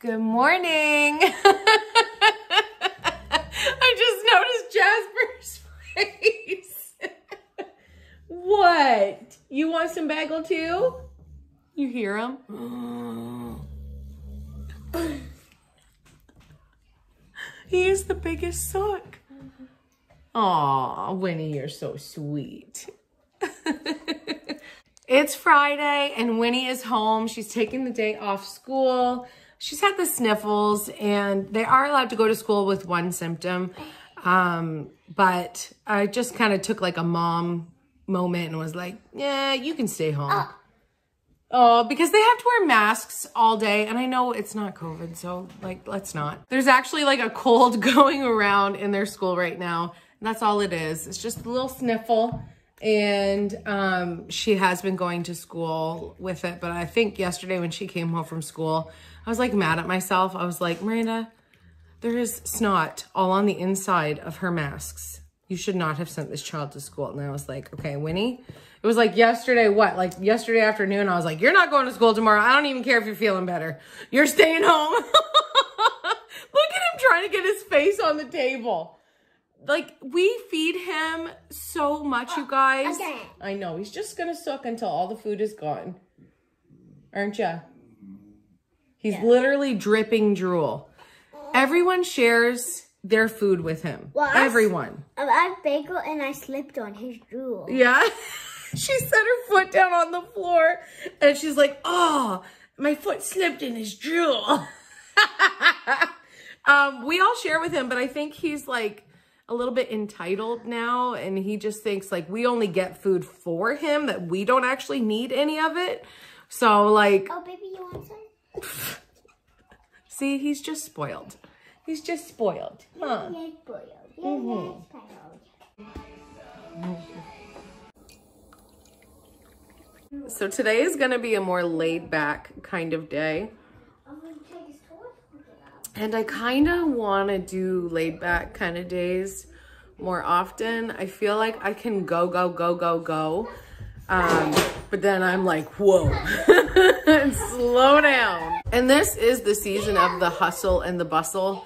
Good morning. I just noticed Jasper's face. What? You want some bagel too? You hear him? He is the biggest sook. Aw, Winnie, you're so sweet. It's Friday and Winnie is home. She's taking the day off school. She's had the sniffles and they are allowed to go to school with one symptom. But I just kind of took like a mom moment and was like, yeah, you can stay home. Oh, because they have to wear masks all day. And I know it's not COVID, so like, let's not. There's actually like a cold going around in their school right now. And that's all it is. It's just a little sniffle. And she has been going to school with it. But I think yesterday when she came home from school, I was like mad at myself. I was like, Miranda, there is snot all on the inside of her masks. You should not have sent this child to school. And I was like, okay, Winnie. It was like yesterday, like yesterday afternoon, I was like, you're not going to school tomorrow. I don't even care if you're feeling better. You're staying home. Look at him trying to get his face on the table. Like, we feed him so much, you guys. Okay. I know. He's just going to suck until all the food is gone. Aren't you? He's literally dripping drool. Everyone shares their food with him. Well, everyone. I had bagel and I slipped on his drool. Yeah. She set her foot down on the floor and she's like, oh, my foot slipped in his drool. We all share with him, but I think he's like a little bit entitled now. And he just thinks like we only get food for him, that we don't actually need any of it. So like. Oh, baby, you want some? See, he's just spoiled. He's just spoiled. Huh? He is spoiled. So today is going to be a more laid back kind of day. And I kind of want to do laid back kind of days more often. I feel like I can go. But then I'm like, whoa, and slow down. And this is the season of the hustle and the bustle.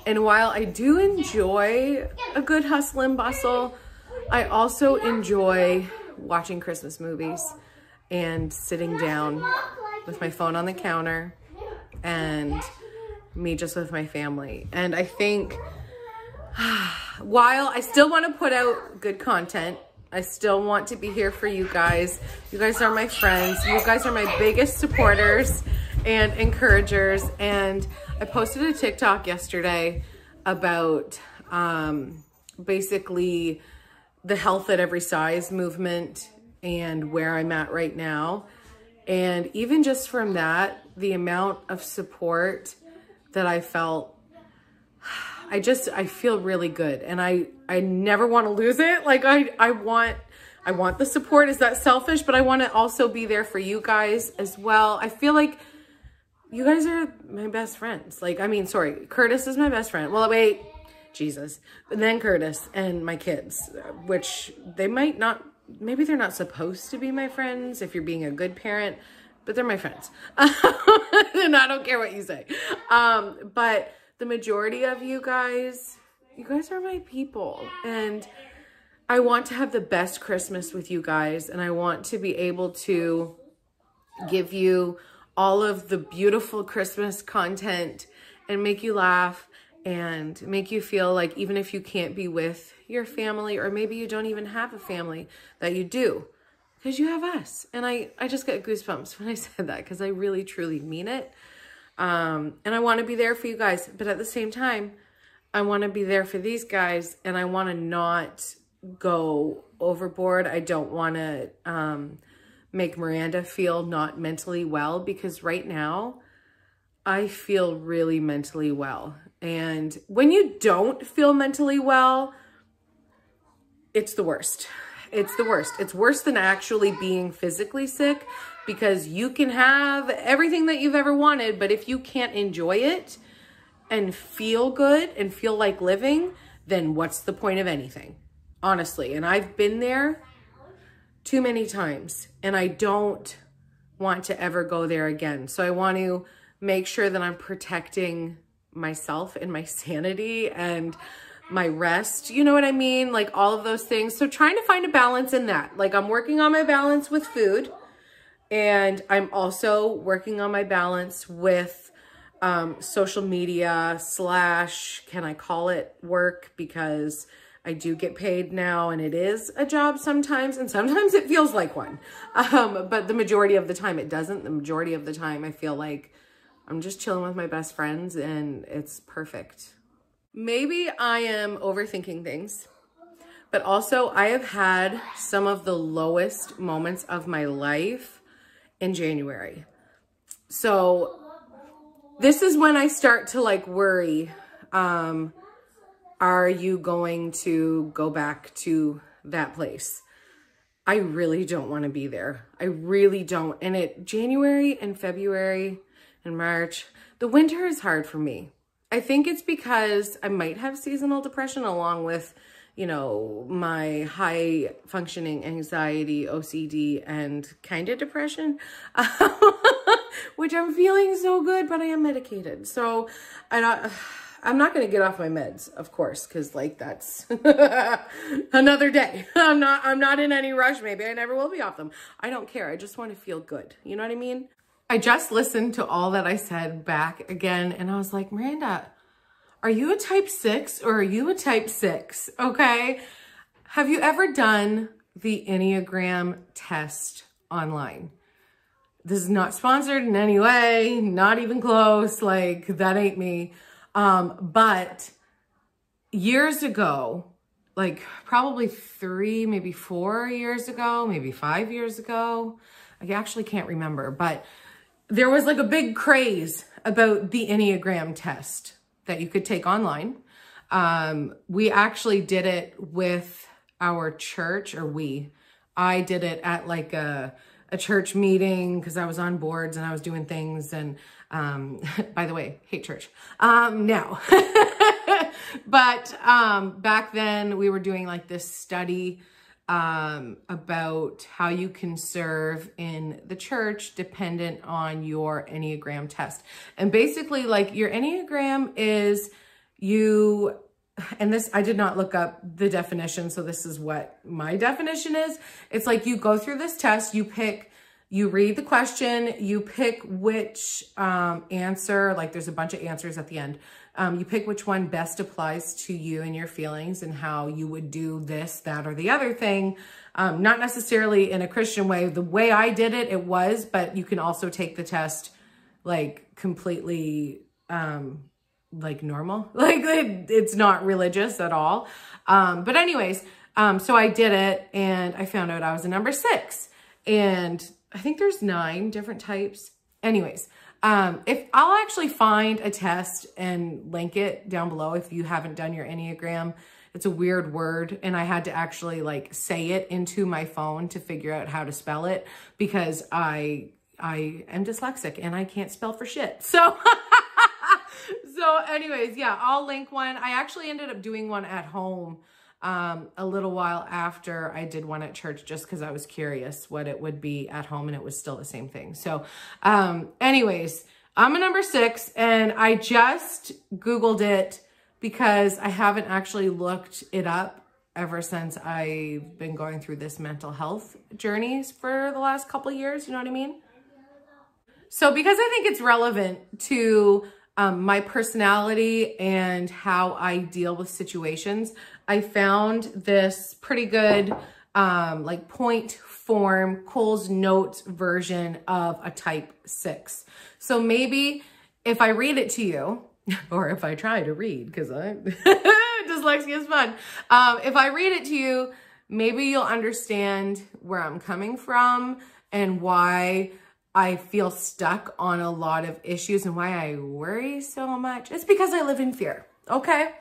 And while I do enjoy a good hustle and bustle, I also enjoy watching Christmas movies and sitting down with my phone on the counter and me just with my family. And I think while I still want to put out good content, I still want to be here for you guys. You guys are my friends. You guys are my biggest supporters and encouragers. And I posted a TikTok yesterday about basically the health at every size movement and where I'm at right now. And even just from that, the amount of support that I felt, I feel really good. And I never want to lose it. Like I want the support. Is that selfish? But I want to also be there for you guys as well. I feel like you guys are my best friends. Like, I mean, sorry, Curtis is my best friend. Well, wait, Jesus. And then Curtis and my kids, which they might not, maybe they're not supposed to be my friends if you're being a good parent, but they're my friends. And I don't care what you say. But the majority of you guys are my people. And I want to have the best Christmas with you guys. And I want to be able to give you all of the beautiful Christmas content and make you laugh and make you feel like even if you can't be with your family, or maybe you don't even have a family, that you do, because you have us. And I just get goosebumps when I said that, because I really truly mean it. And I want to be there for you guys, but at the same time, I want to be there for these guys, and I want to not go overboard. I don't want to make Miranda feel not mentally well, because right now I feel really mentally well. And when you don't feel mentally well, it's the worst. It's the worst. It's worse than actually being physically sick, because you can have everything that you've ever wanted, but if you can't enjoy it and feel good and feel like living, then what's the point of anything? Honestly. And I've been there too many times, and I don't want to ever go there again. So I want to make sure that I'm protecting myself and my sanity and my rest. You know what I mean? Like all of those things. So trying to find a balance in that. Like I'm working on my balance with food, and I'm also working on my balance with social media / can I call it work, because I do get paid now and it is a job sometimes, and sometimes it feels like one. But the majority of the time it doesn't. The majority of the time I feel like I'm just chilling with my best friends and it's perfect. Maybe I am overthinking things, but also I have had some of the lowest moments of my life in January. So this is when I start to like worry, are you going to go back to that place? I really don't want to be there. I really don't. And January and February and March, the winter is hard for me. I think it's because I might have seasonal depression along with, you know, my high functioning anxiety, OCD, and kind of depression, which I'm feeling so good, but I am medicated. So I'm not going to get off my meds, of course, because like that's another day. I'm not in any rush. Maybe I never will be off them. I don't care. I just want to feel good. You know what I mean? I just listened to all that I said back again, and I was like, Miranda, are you a type 6 or are you a type 6? Okay. Have you ever done the Enneagram test online? This is not sponsored in any way, not even close. Like that ain't me. But years ago, like probably 3, maybe 4 years ago, maybe 5 years ago, I actually can't remember, but there was like a big craze about the Enneagram test that you could take online. We actually did it with our church, I did it at like a church meeting because I was on boards and I was doing things. And by the way, hate church now. But back then we were doing like this study about how you can serve in the church dependent on your Enneagram test. And basically like your Enneagram is you, and this, I did not look up the definition, so this is what my definition is. It's like you go through this test, you read the question, you pick which answer, like there's a bunch of answers at the end. You pick which one best applies to you and your feelings and how you would do this, that, or the other thing. Not necessarily in a Christian way. The way I did it, it was, but you can also take the test like completely like normal. Like it's not religious at all. But anyways, so I did it and I found out I was a number 6. And I think there's 9 different types. Anyways, if I'll actually find a test and link it down below if you haven't done your Enneagram. It's a weird word, and I had to actually like say it into my phone to figure out how to spell it because I am dyslexic and I can't spell for shit. So so anyways, yeah, I'll link one. I actually ended up doing one at home a little while after I did one at church just because I was curious what it would be at home, and it was still the same thing. So anyways, I'm a number 6 and I just Googled it because I haven't actually looked it up ever since I've been going through this mental health journeys for the last couple of years. You know what I mean? So because I think it's relevant to my personality and how I deal with situations, I found this pretty good like point form Cole's Notes version of a type 6. So maybe if I read it to you, or if I try to read, because dyslexia is fun. If I read it to you, maybe you'll understand where I'm coming from and why I feel stuck on a lot of issues and why I worry so much. It's because I live in fear, okay?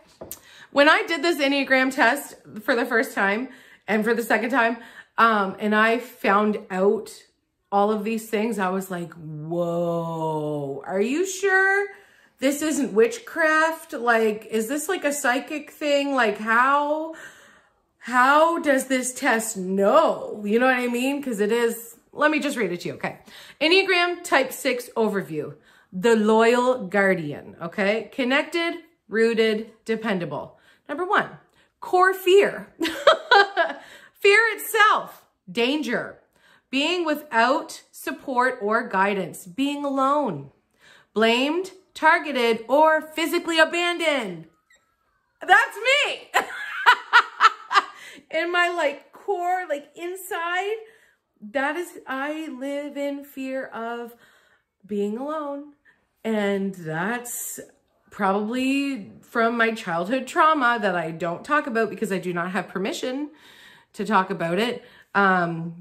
When I did this Enneagram test for the first time and for the second time, and I found out all of these things, I was like, whoa, are you sure this isn't witchcraft? Like, is this like a psychic thing? Like, how does this test know? You know what I mean? Because it is, let me just read it to you, okay? Enneagram Type 6 Overview. the loyal guardian, okay? Connected, rooted, dependable. Number 1, core fear. Fear itself, danger, being without support or guidance, being alone, blamed, targeted, or physically abandoned. That's me. In my like core, like inside, that is, I live in fear of being alone. And that's probably from my childhood trauma that I don't talk about because I do not have permission to talk about it,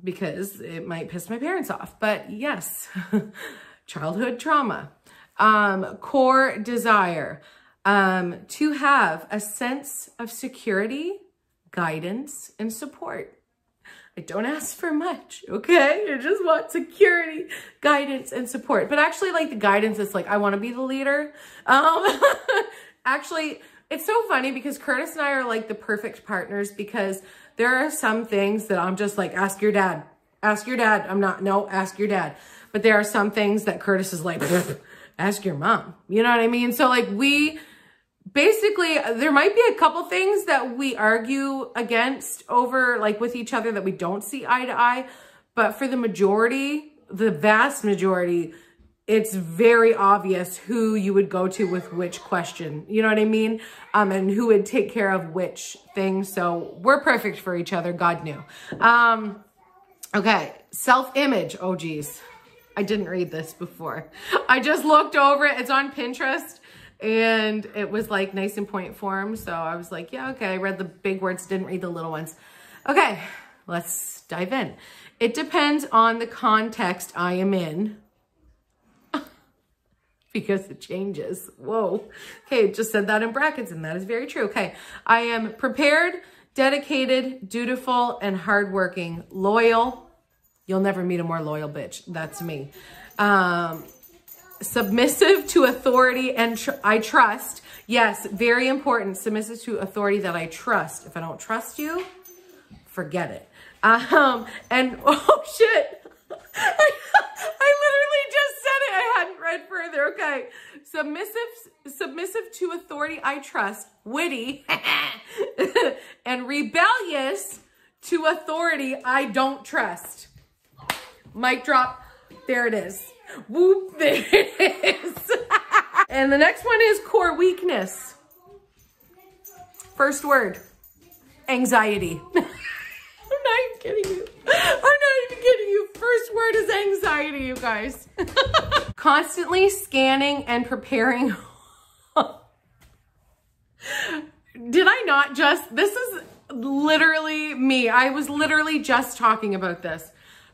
because it might piss my parents off. But yes, childhood trauma. Core desire, to have a sense of security, guidance, and support. I don't ask for much, okay? I just want security, guidance, and support. But actually, like, the guidance is like, I want to be the leader. Actually, it's so funny because Curtis and I are like the perfect partners, because there are some things that I'm just like, ask your dad. Ask your dad. Ask your dad. But there are some things that Curtis is like, ask your mom. You know what I mean? So like, we basically, there might be a couple things that we argue against over, like, with each other, that we don't see eye to eye. But for the majority, the vast majority, it's very obvious who you would go to with which question. You know what I mean? And who would take care of which thing. So we're perfect for each other. God knew. Okay. Self-image. Oh, geez. I didn't read this before. I just looked over it. It's on Pinterest. And it was like nice and point form. So I was like, yeah, okay. I read the big words, didn't read the little ones. Okay, let's dive in. It depends on the context I am in. Because it changes. Whoa. Okay, just said that in brackets, and that is very true. Okay, I am prepared, dedicated, dutiful, and hardworking, loyal. You'll never meet a more loyal bitch. That's me. Submissive to authority and I trust. Yes, very important. Submissive to authority that I trust. If I don't trust you, forget it. And oh shit. I literally just said it. I hadn't read further. Okay. Submissive to authority I trust. Witty. And rebellious to authority I don't trust. Mic drop. There it is. Whoop, there it is. And the next one is core weakness. First word, anxiety. I'm not even kidding you. I'm not even kidding you. First word is anxiety, you guys. Constantly scanning and preparing. Did I not just, this is literally me. I was literally just talking about this.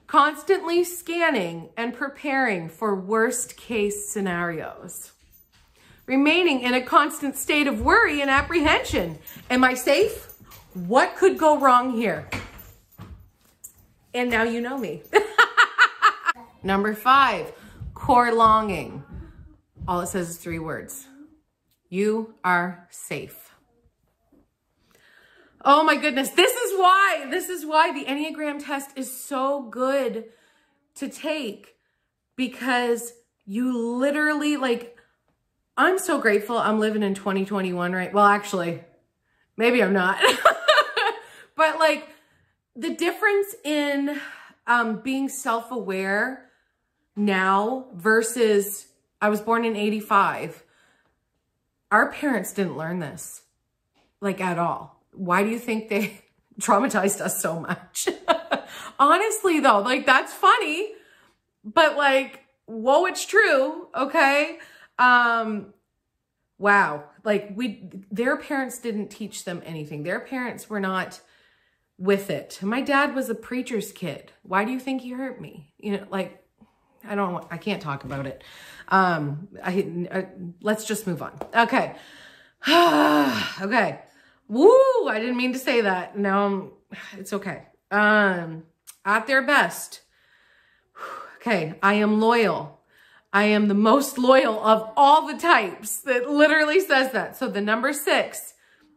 Constantly scanning and preparing for worst case scenarios. Remaining in a constant state of worry and apprehension. Am I safe? What could go wrong here? And now you know me. Number 5, core longing. All it says is 3 words. You are safe. Oh my goodness. This is why the Enneagram test is so good to take, because you literally, like, I'm so grateful I'm living in 2021, right? Well, actually, maybe I'm not. But like, the difference in being self-aware now versus I was born in 85. Our parents didn't learn this, like, at all. Why do you think they traumatized us so much? Honestly, though, like, that's funny, but like, whoa, it's true. Okay. Wow. Like, their parents didn't teach them anything. Their parents were not with it. My dad was a preacher's kid. Why do you think he hurt me? You know, like, I can't talk about it. Let's just move on. Okay. Okay. Woo, I didn't mean to say that. No, it's okay. At their best. Okay, I am loyal. I am the most loyal of all the types. That literally says that. So the number 6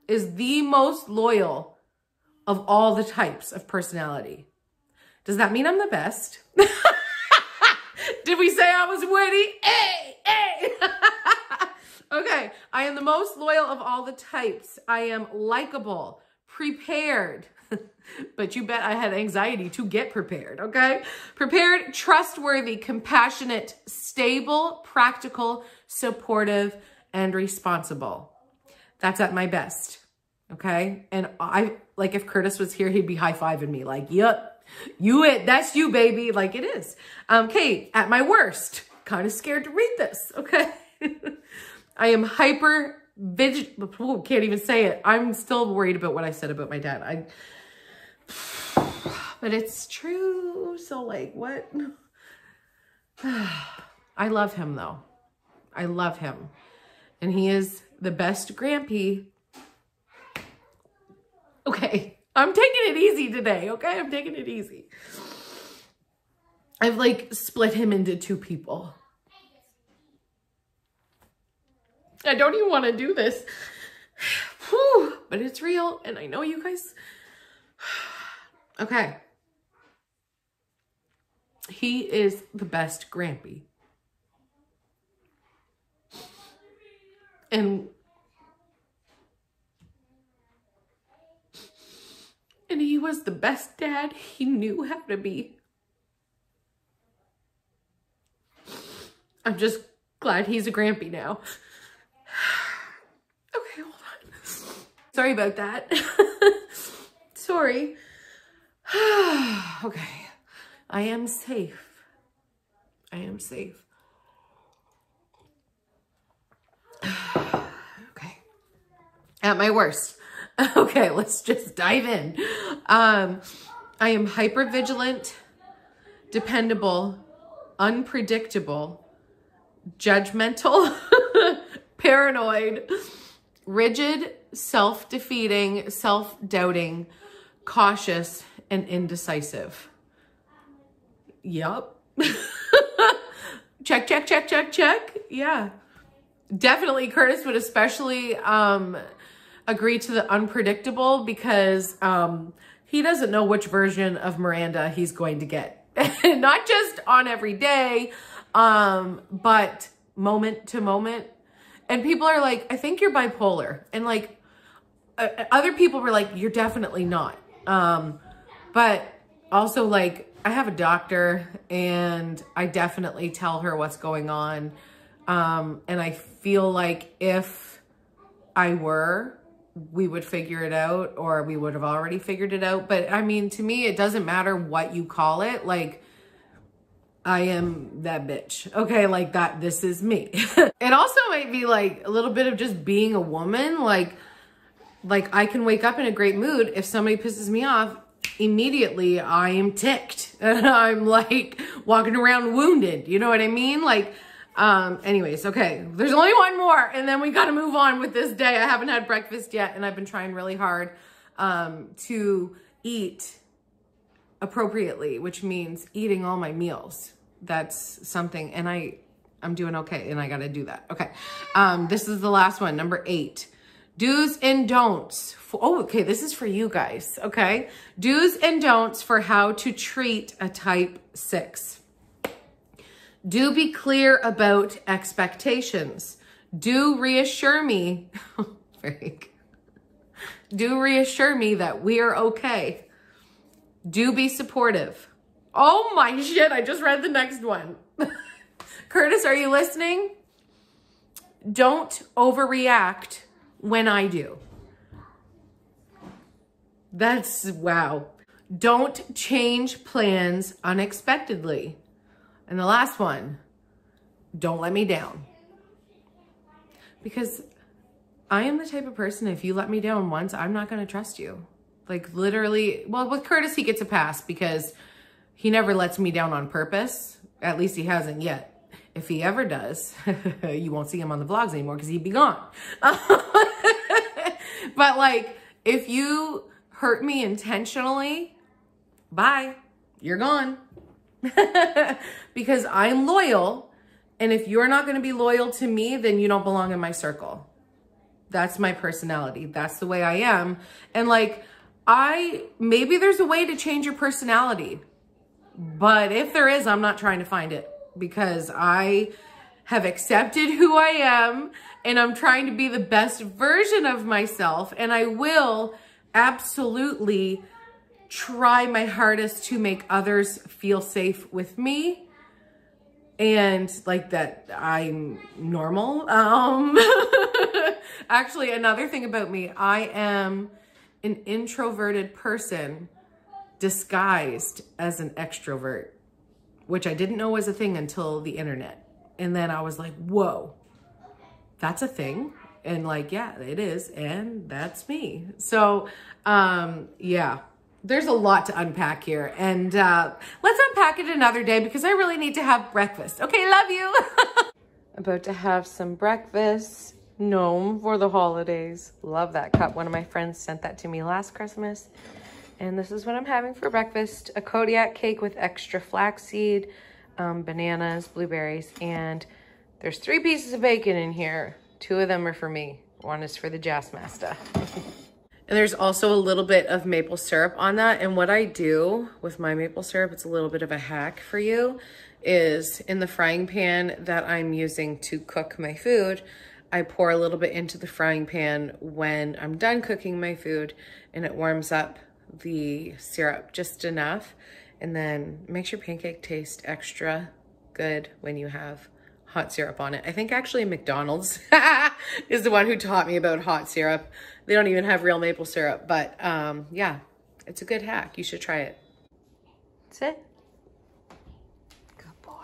is the most loyal of all the types of personality. Does that mean I'm the best? Did we say I was witty? Hey, hey. Okay, I am the most loyal of all the types. I am likable, prepared. But you bet I had anxiety to get prepared, okay? Prepared, trustworthy, compassionate, stable, practical, supportive, and responsible. That's at my best, okay? And like if Curtis was here, he'd be high-fiving me like, yep, that's you, baby. Like it is. Okay, at my worst, kind of scared to read this, okay? I am hyper vigilant. Can't even say it. I'm still worried about what I said about my dad. But it's true. So like, what? I love him though. I love him. And he is the best grampy. Okay. I'm taking it easy today. Okay. I'm taking it easy. I've like split him into two people. I don't even want to do this. Whew, but it's real. And I know you guys. Okay. He is the best grampy. And he was the best dad he knew how to be. I'm just glad he's a grampy now. Okay, hold on. Sorry about that. Sorry. Okay. I am safe. I am safe. Okay. At my worst. Okay, let's just dive in. I am hypervigilant, dependable, unpredictable, judgmental, paranoid, rigid, self-defeating, self-doubting, cautious, and indecisive. Yup. Check, check, check, check, check. Yeah. Definitely Curtis would especially agree to the unpredictable because he doesn't know which version of Miranda he's going to get. Not just on every day, but moment to moment. And people are like, I think you're bipolar. And like, other people were like, you're definitely not. But also like, I have a doctor and I definitely tell her what's going on. And I feel like if I were, we would figure it out, or we would have already figured it out. But I mean, to me, it doesn't matter what you call it. Like, I am that bitch. Okay, like that, this is me. It also might be like a little bit of just being a woman. Like I can wake up in a great mood. If somebody pisses me off, immediately I am ticked. And I'm like walking around wounded. You know what I mean? Like, anyways, okay, there's only one more and then we got to move on with this day. I haven't had breakfast yet and I've been trying really hard, to eat appropriately, which means eating all my meals. That's something, and I'm doing okay and I got to do that. Okay. This is the last one, number 8, do's and don'ts. Oh, okay. This is for you guys. Okay. Do's and don'ts for how to treat a type 6. Do be clear about expectations. Do reassure me. Do reassure me that we are okay. Do be supportive. Oh my shit, I just read the next one. Curtis, are you listening? Don't overreact when I do. That's, wow. Don't change plans unexpectedly. And the last one, don't let me down. Because I am the type of person, if you let me down once, I'm not going to trust you. Like literally, well, with Curtis, he gets a pass because he never lets me down on purpose. At least he hasn't yet. If he ever does, you won't see him on the vlogs anymore because he'd be gone. But like, if you hurt me intentionally, bye, you're gone. Because I'm loyal. And if you're not going to be loyal to me, then you don't belong in my circle. That's my personality. That's the way I am. And like, maybe there's a way to change your personality. But if there is, I'm not trying to find it because I have accepted who I am and I'm trying to be the best version of myself. And I will absolutely try my hardest to make others feel safe with me and like that I'm normal. Actually, another thing about me, I am an introverted person disguised as an extrovert, which I didn't know was a thing until the internet. And then I was like, whoa, that's a thing. And like, yeah, it is. And that's me. So, yeah, there's a lot to unpack here. And let's unpack it another day because I really need to have breakfast. Okay, love you. About to have some breakfast. Gnome for the holidays. Love that cup. One of my friends sent that to me last Christmas. And this is what I'm having for breakfast. A Kodiak cake with extra flaxseed, bananas, blueberries, and there's 3 pieces of bacon in here. 2 of them are for me. 1 is for the Jazzmaster. And there's also a little bit of maple syrup on that. And what I do with my maple syrup, it's a little bit of a hack for you, is in the frying pan that I'm using to cook my food, I pour a little bit into the frying pan when I'm done cooking my food, and it warms up the syrup just enough. And then makes your pancake taste extra good when you have hot syrup on it. I think actually McDonald's is the one who taught me about hot syrup. They don't even have real maple syrup, but yeah, it's a good hack. You should try it. That's it. Good boy.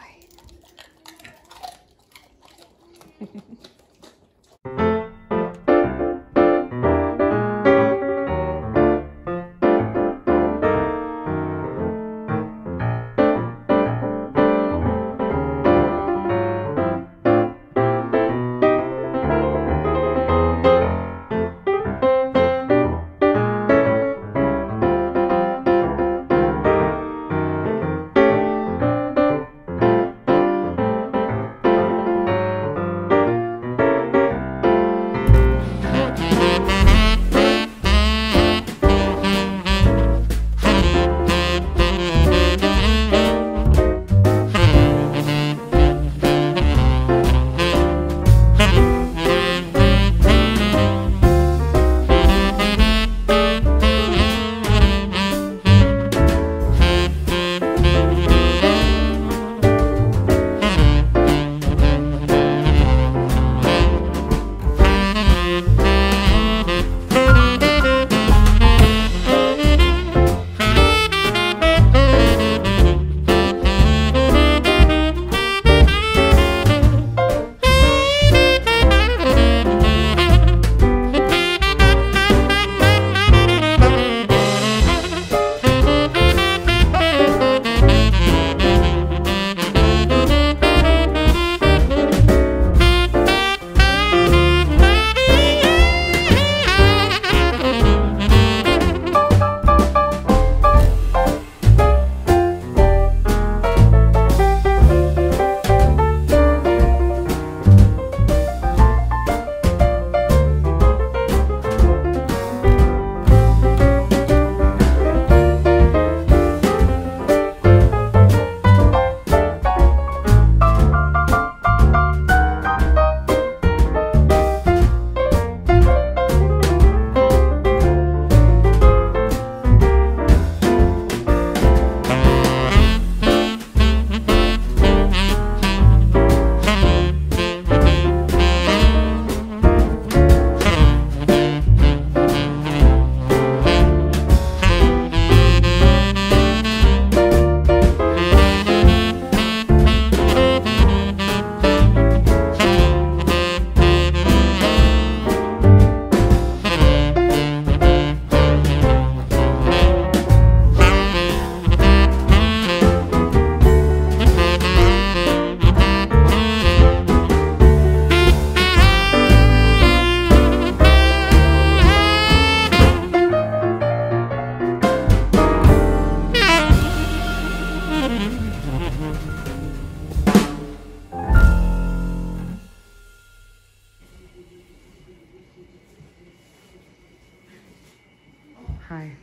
Hi.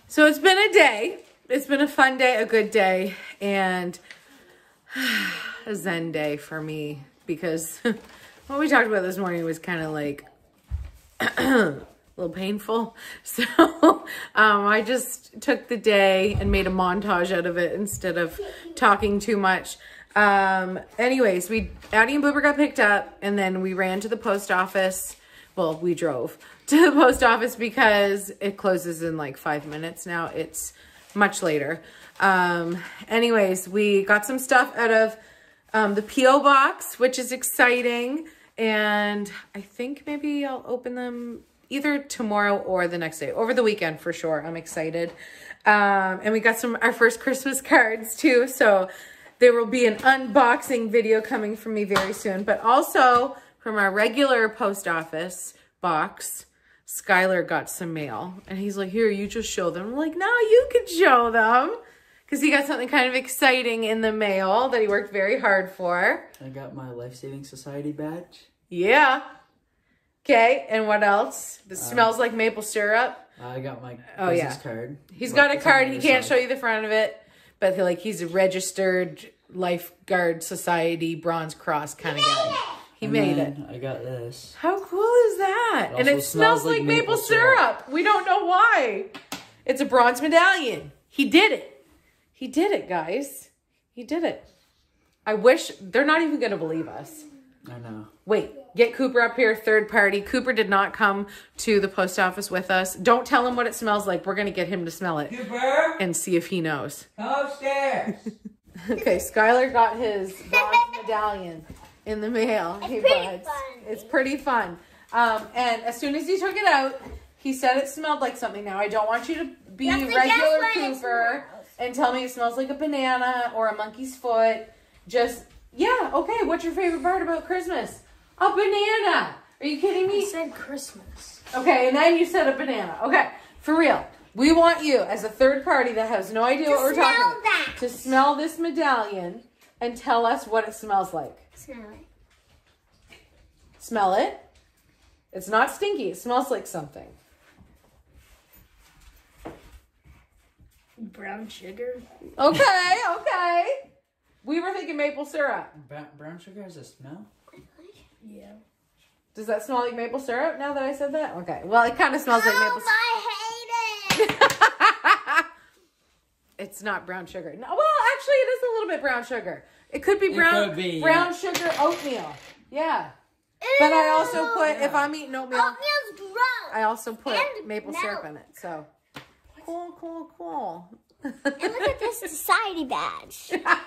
So it's been a day. It's been a fun day, a good day. And a Zen day for me because what we talked about this morning was kind of like a little painful. So I just took the day and made a montage out of it instead of talking too much. Anyways, Addie and Boober got picked up and then we ran to the post office. Well, we drove to the post office because it closes in like 5 minutes now. It's much later. Anyways, we got some stuff out of the P.O. box, which is exciting. And I think maybe I'll open them either tomorrow or the next day. Over the weekend for sure. I'm excited. And we got our first Christmas cards too. So there will be an unboxing video coming from me very soon. But also from our regular post office box, Skylar got some mail. And he's like, here, you just show them. I'm like, no, you can show them. Because he got something kind of exciting in the mail that he worked very hard for. I got my Life Saving Society badge. Yeah. Okay, and what else? This smells like maple syrup. I got my business card. He's got a card. He can't show you the front of it. But he's a registered Lifeguard Society Bronze Cross kind of guy. He made it. I got this. How cool is that? And it smells like maple syrup. We don't know why. It's a bronze medallion. He did it. He did it, guys. He did it. I wish they're not even going to believe us. I know. Wait, get Cooper up here, third party. Cooper did not come to the post office with us. Don't tell him what it smells like. We're going to get him to smell it. Cooper, and see if he knows. come upstairs. Okay, Skylar got his bronze medallion in the mail. It's pretty fun. And as soon as he took it out, he said it smelled like something. Now, I don't want you to be regular Cooper and tell me it smells like a banana or a monkey's foot. Just, yeah, okay, what's your favorite part about Christmas? A banana. Are you kidding me? I said Christmas. Okay, and then you said a banana. Okay, for real. We want you, as a third party that has no idea what we're talking about, to smell this medallion and tell us what it smells like. Smell it. Smell it? It's not stinky. It smells like something. Brown sugar. Okay, okay. We were thinking maple syrup. Brown sugar has a smell? Yeah. Does that smell like maple syrup now that I said that? Okay. Well, it kind of smells like maple syrup. I hate it. It's not brown sugar. No, well, actually, it is a little bit brown sugar. It could be brown sugar oatmeal. Yeah. But I also put, if I'm eating oatmeal, Oatmeal's gross. I also put And maple syrup in it. So, cool, cool, cool. And look at this society badge. Oh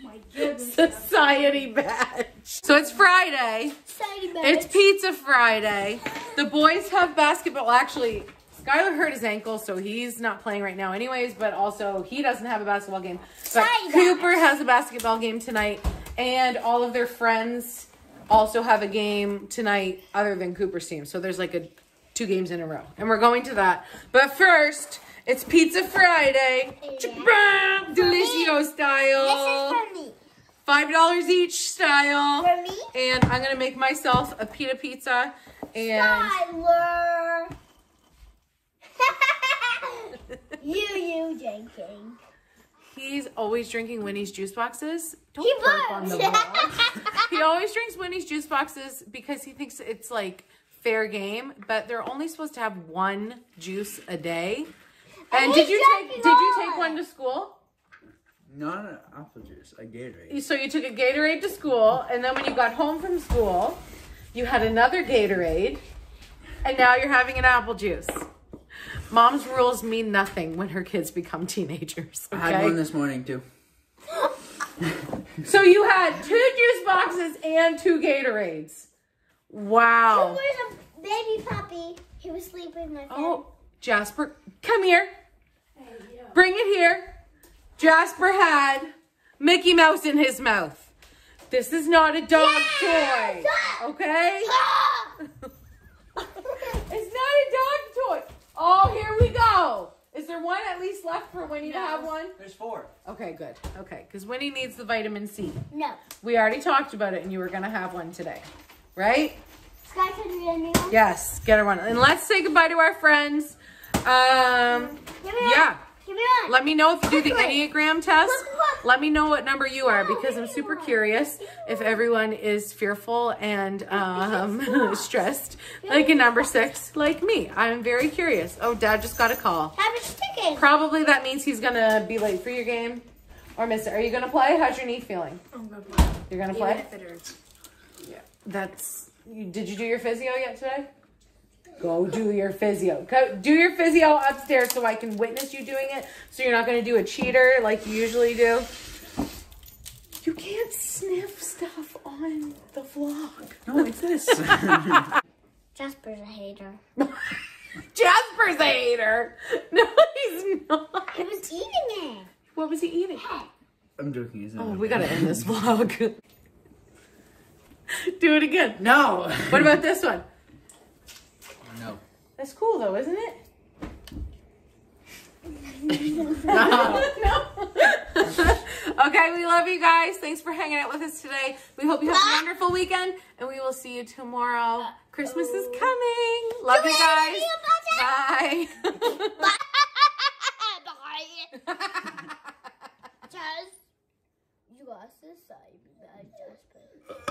my goodness. Society badge. So it's Friday. Society badge. It's Pizza Friday. The boys have basketball. Well, actually, Skylar hurt his ankle, so he's not playing right now anyways, but also he doesn't have a basketball game. But Cooper has a basketball game tonight, and all of their friends also have a game tonight other than Cooper's team. So there's like 2 games in a row, and we're going to that. But first, it's Pizza Friday. Yeah. Delicio style. This is for me. $5 each style. For me? And I'm going to make myself a pita pizza. And Skylar. you drinking. He's always drinking Winnie's juice boxes. Don't He burp on the burps. vlog. He always drinks Winnie's juice boxes because he thinks it's like fair game, but they're only supposed to have 1 juice a day. And did you take one to school? Not an apple juice, a Gatorade. So you took a Gatorade to school, and then when you got home from school, you had another Gatorade, and now you're having an apple juice. Mom's rules mean nothing when her kids become teenagers. Okay? I had one this morning too. So you had 2 juice boxes and 2 Gatorades. Wow. Cooper's a baby puppy. He was sleeping with my friend. Oh, Jasper, come here. Bring it here. Jasper had Mickey Mouse in his mouth. This is not a dog toy, okay? It's not a dog toy. Oh, here we go. Is there one at least left for Winnie to have one? There's 4. Okay, good. Okay, because Winnie needs the vitamin C. No. We already talked about it, and you were going to have one today, right? Sky, can you get me one? Yes, get her one. And let's say goodbye to our friends. Yeah. Give me one. Let me know if you do the Look. Enneagram test. Look. Let me know what number you are No, because I'm give me super one. curious if everyone is fearful and stressed like a number 6 like me. I'm very curious. Oh, Dad just got a call. Have a chicken. Probably that means he's gonna be late for your game or miss it. Are you gonna play? How's your knee feeling? I'm gonna play. You're gonna Even play? if it hurts. Yeah. Did you do your physio yet today? Go do your physio. Go do your physio upstairs so I can witness you doing it. So you're not going to do a cheater like you usually do. You can't sniff stuff on the vlog. No, it's this. Jasper's a hater. Jasper's a hater. No, he's not. He was eating it. What was he eating? I'm joking. Isn't Oh, it? we got to end this vlog. Do it again. No. What about this one? No. That's cool though, isn't it? No. No. Okay, we love you guys. Thanks for hanging out with us today. We hope you have a wonderful weekend, and we will see you tomorrow. Christmas is coming. Love you guys. Bye. Bye. You got to say, Jasper.